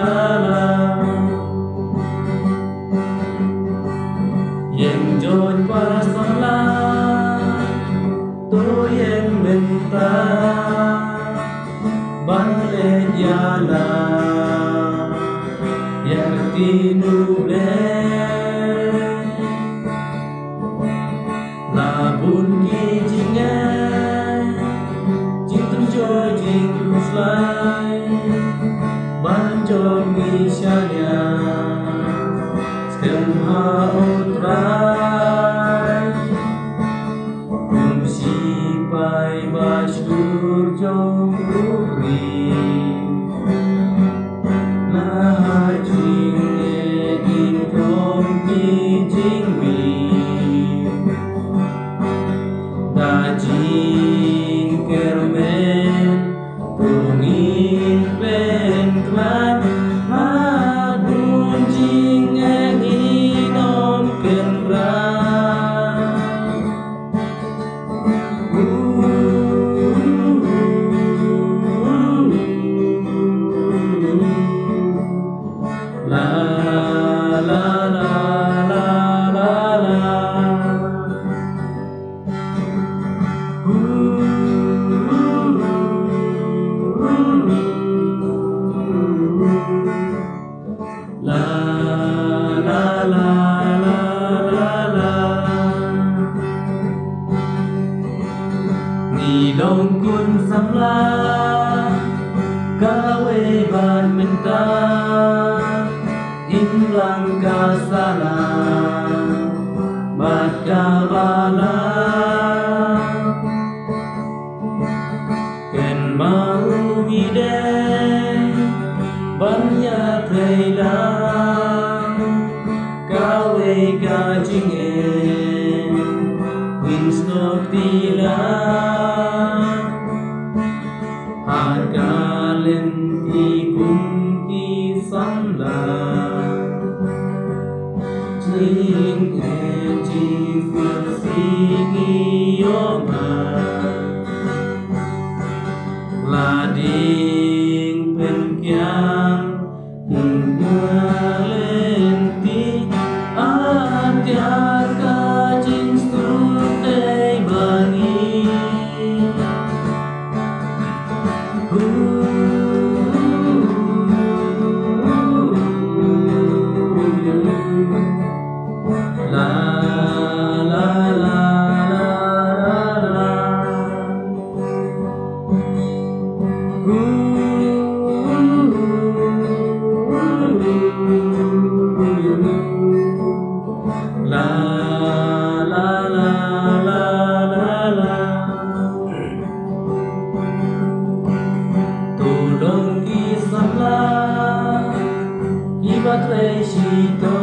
dalam yang jod para salah to yang mentah balik yala yang tinuble labun kijinga jintun jojing kuslai banjol misalnya sekarang hautrai kumsi pai bashur jong rukri nah jing egin tom kijing mi dajing kermen tungin pen klan madun jing egin om kenra la la la la la la la la la la la la ni long kun samla kawe ban menta in lang kasala badabala ken mau ide banyak rela kawe gajing winsnok tila harga lenti kumki samla jing jing singi yoma lading penkyang lenti atyar kajing stutei bangi la la la la la la la la la la la tulong kisahlah kibat resito